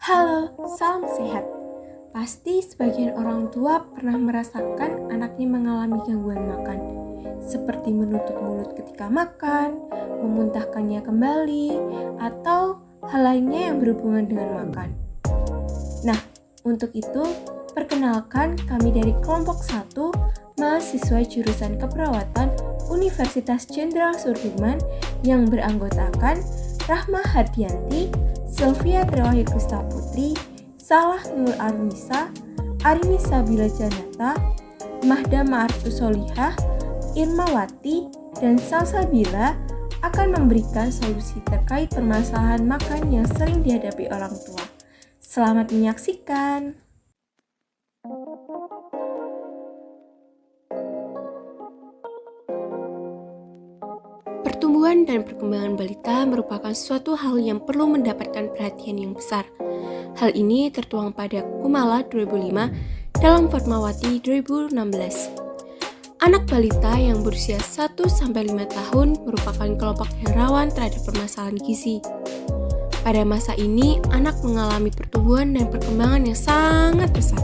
Halo, salam sehat. Pasti sebagian orang tua pernah merasakan anaknya mengalami gangguan makan, seperti menutup mulut ketika makan, memuntahkannya kembali, atau hal lainnya yang berhubungan dengan makan. Nah, untuk itu, perkenalkan kami dari kelompok 1, mahasiswa jurusan keperawatan Universitas Jenderal Sudirman yang beranggotakan Rahma Hardianti, Sylvia Triwahyu Krista Putri, Salah Nur Arnisa, Arini Sabila Janata, Mahda Ma'arifus Solihah, Irmawati, dan Salsabila akan memberikan solusi terkait permasalahan makan yang sering dihadapi orang tua. Selamat menyaksikan. Pertumbuhan dan perkembangan balita merupakan suatu hal yang perlu mendapatkan perhatian yang besar. Hal ini tertuang pada Kumala 2005 dalam Fatmawati 2016. Anak balita yang berusia 1-5 tahun merupakan kelompok yang rawan terhadap permasalahan gizi. Pada masa ini, anak mengalami pertumbuhan dan perkembangan yang sangat pesat,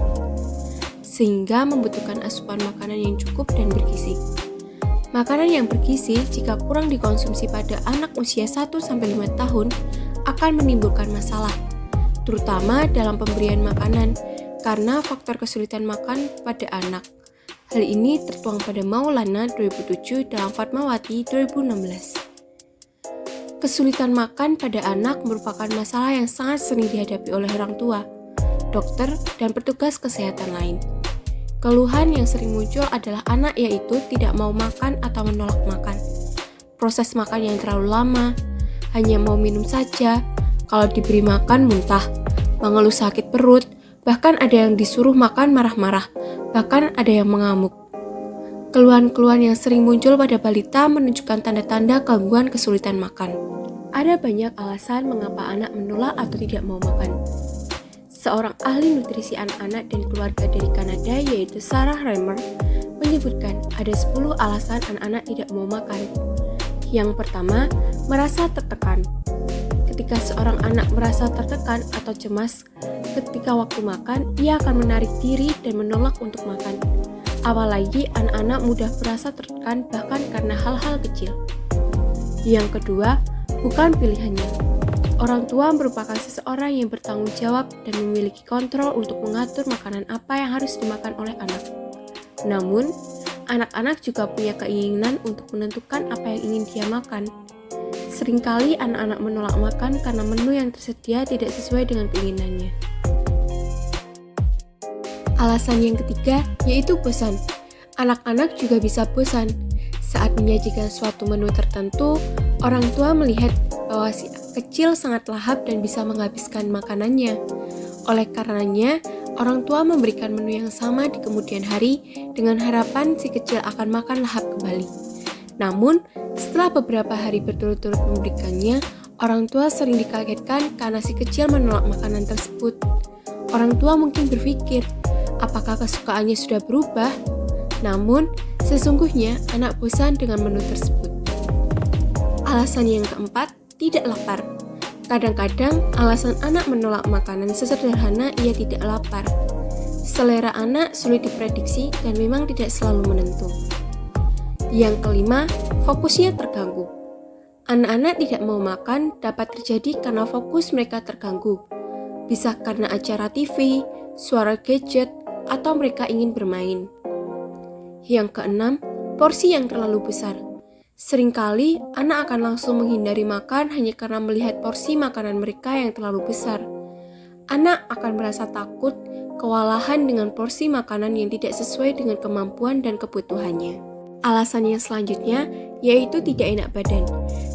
sehingga membutuhkan asupan makanan yang cukup dan bergizi. Makanan yang bergizi jika kurang dikonsumsi pada anak usia 1-5 tahun akan menimbulkan masalah, terutama dalam pemberian makanan karena faktor kesulitan makan pada anak. Hal ini tertuang pada Maulana 2007 dalam Fatmawati 2016. Kesulitan makan pada anak merupakan masalah yang sangat sering dihadapi oleh orang tua, dokter, dan petugas kesehatan lain. Keluhan yang sering muncul adalah anak yaitu tidak mau makan atau menolak makan. Proses makan yang terlalu lama, hanya mau minum saja, kalau diberi makan muntah, mengeluh sakit perut, bahkan ada yang disuruh makan marah-marah, bahkan ada yang mengamuk. Keluhan-keluhan yang sering muncul pada balita menunjukkan tanda-tanda gangguan kesulitan makan. Ada banyak alasan mengapa anak menolak atau tidak mau makan. Seorang ahli nutrisi anak-anak dan keluarga dari Kanada yaitu Sarah Reimer menyebutkan ada 10 alasan anak-anak tidak mau makan. Yang pertama, merasa tertekan. Ketika seorang anak merasa tertekan atau cemas ketika waktu makan, ia akan menarik diri dan menolak untuk makan. Apalagi anak-anak mudah merasa tertekan bahkan karena hal-hal kecil. Yang kedua, bukan pilihannya. Orang tua merupakan seseorang yang bertanggung jawab dan memiliki kontrol untuk mengatur makanan apa yang harus dimakan oleh anak. Namun, anak-anak juga punya keinginan untuk menentukan apa yang ingin dia makan. Seringkali anak-anak menolak makan karena menu yang tersedia tidak sesuai dengan keinginannya. Alasan yang ketiga yaitu bosan. Anak-anak juga bisa bosan. Saat menyajikan suatu menu tertentu, orang tua melihat bahwa si kecil sangat lahap dan bisa menghabiskan makanannya. Oleh karenanya, orang tua memberikan menu yang sama di kemudian hari dengan harapan si kecil akan makan lahap kembali. Namun, setelah beberapa hari berturut-turut memberikannya, orang tua sering dikagetkan karena si kecil menolak makanan tersebut. Orang tua mungkin berpikir, apakah kesukaannya sudah berubah? Namun, sesungguhnya anak bosan dengan menu tersebut. Alasan yang keempat, tidak lapar. Kadang-kadang alasan anak menolak makanan sesederhana ia tidak lapar. Selera anak sulit diprediksi dan memang tidak selalu menentu. Yang kelima, fokusnya terganggu. Anak-anak tidak mau makan dapat terjadi karena fokus mereka terganggu. Bisa karena acara TV, suara gadget, atau mereka ingin bermain. Yang keenam, porsi yang terlalu besar. Seringkali, anak akan langsung menghindari makan hanya karena melihat porsi makanan mereka yang terlalu besar. Anak akan merasa takut, kewalahan dengan porsi makanan yang tidak sesuai dengan kemampuan dan kebutuhannya. Alasan yang selanjutnya yaitu tidak enak badan.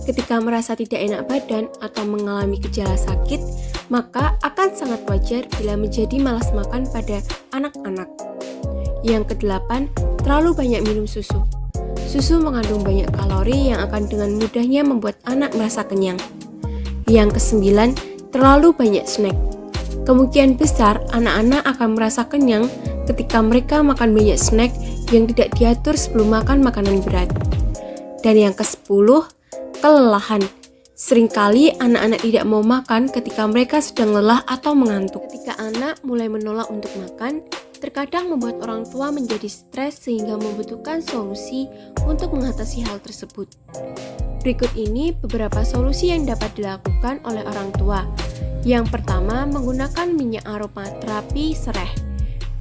Ketika merasa tidak enak badan atau mengalami gejala sakit, maka akan sangat wajar bila menjadi malas makan pada anak-anak. Yang kedelapan, terlalu banyak minum susu. Susu mengandung banyak kalori yang akan dengan mudahnya membuat anak merasa kenyang. Yang kesembilan, terlalu banyak snack. Kemungkinan besar anak-anak akan merasa kenyang ketika mereka makan banyak snack yang tidak diatur sebelum makan makanan berat. Dan yang ke-10, kelelahan. Seringkali anak-anak tidak mau makan ketika mereka sedang lelah atau mengantuk. Ketika anak mulai menolak untuk makan, terkadang membuat orang tua menjadi stres sehingga membutuhkan solusi untuk mengatasi hal tersebut. Berikut ini beberapa solusi yang dapat dilakukan oleh orang tua. Yang pertama, menggunakan minyak aromaterapi sereh.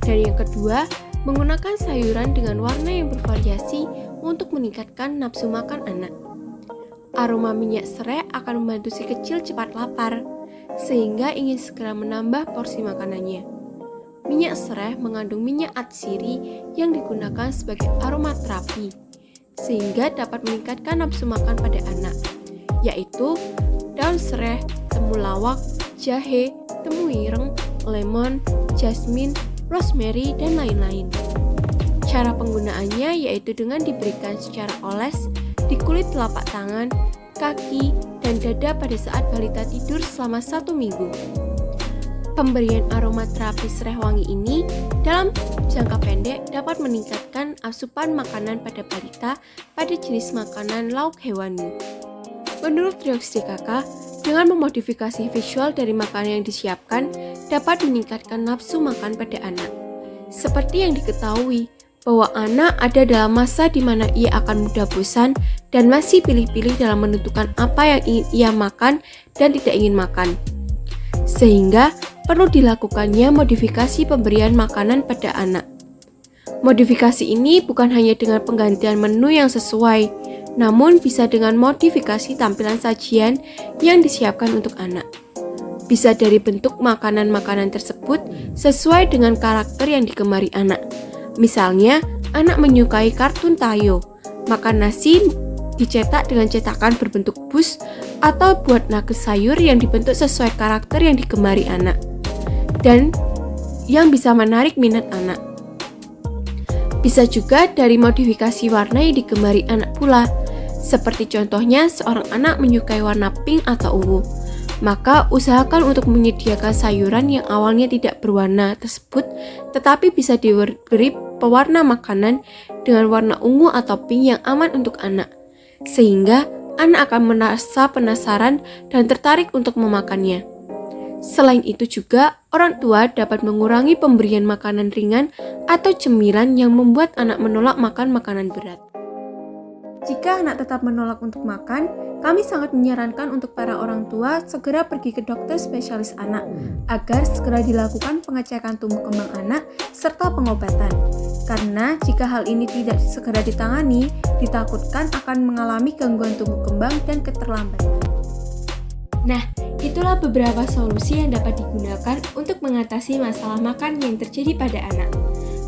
Dan yang kedua, menggunakan sayuran dengan warna yang bervariasi untuk meningkatkan nafsu makan anak. Aroma minyak sereh akan membantu si kecil cepat lapar, sehingga ingin segera menambah porsi makanannya. Minyak sereh mengandung minyak atsiri yang digunakan sebagai aromaterapi, sehingga dapat meningkatkan nafsu makan pada anak, yaitu daun sereh, temulawak, jahe, temuireng, lemon, jasmine, rosemary, dan lain-lain. Cara penggunaannya yaitu dengan diberikan secara oles di kulit telapak tangan, kaki, dan dada pada saat balita tidur selama 1 minggu. Pemberian aromaterapi sereh wangi ini dalam jangka pendek dapat meningkatkan asupan makanan pada balita pada jenis makanan lauk hewani. Menurut Triox DKK, dengan memodifikasi visual dari makanan yang disiapkan dapat meningkatkan nafsu makan pada anak. Seperti yang diketahui, bahwa anak ada dalam masa di mana ia akan mudah bosan dan masih pilih-pilih dalam menentukan apa yang ingin ia makan dan tidak ingin makan. Sehingga perlu dilakukannya modifikasi pemberian makanan pada anak. Modifikasi ini bukan hanya dengan penggantian menu yang sesuai, namun bisa dengan modifikasi tampilan sajian yang disiapkan untuk anak. Bisa dari bentuk makanan-makanan tersebut sesuai dengan karakter yang digemari anak. Misalnya, anak menyukai kartun Tayo, maka nasi dicetak dengan cetakan berbentuk bus atau buat nugget sayur yang dibentuk sesuai karakter yang digemari anak dan yang bisa menarik minat anak. Bisa juga dari modifikasi warna yang digemari anak pula, seperti contohnya seorang anak menyukai warna pink atau ungu. Maka usahakan untuk menyediakan sayuran yang awalnya tidak berwarna tersebut tetapi bisa diberi pewarna makanan dengan warna ungu atau pink yang aman untuk anak, sehingga anak akan merasa penasaran dan tertarik untuk memakannya. Selain itu juga, orang tua dapat mengurangi pemberian makanan ringan atau cemilan yang membuat anak menolak makan makanan berat. Jika anak tetap menolak untuk makan, kami sangat menyarankan untuk para orang tua segera pergi ke dokter spesialis anak agar segera dilakukan pengecekan tumbuh kembang anak serta pengobatan. Karena jika hal ini tidak segera ditangani, ditakutkan akan mengalami gangguan tumbuh kembang dan keterlambatan. Nah, itulah beberapa solusi yang dapat digunakan untuk mengatasi masalah makan yang terjadi pada anak.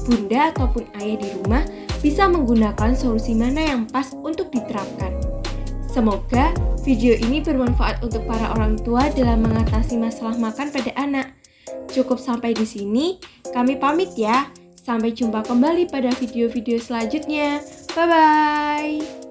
Bunda ataupun ayah di rumah bisa menggunakan solusi mana yang pas untuk diterapkan. Semoga video ini bermanfaat untuk para orang tua dalam mengatasi masalah makan pada anak. Cukup sampai di sini, kami pamit ya. Sampai jumpa kembali pada video-video selanjutnya. Bye-bye!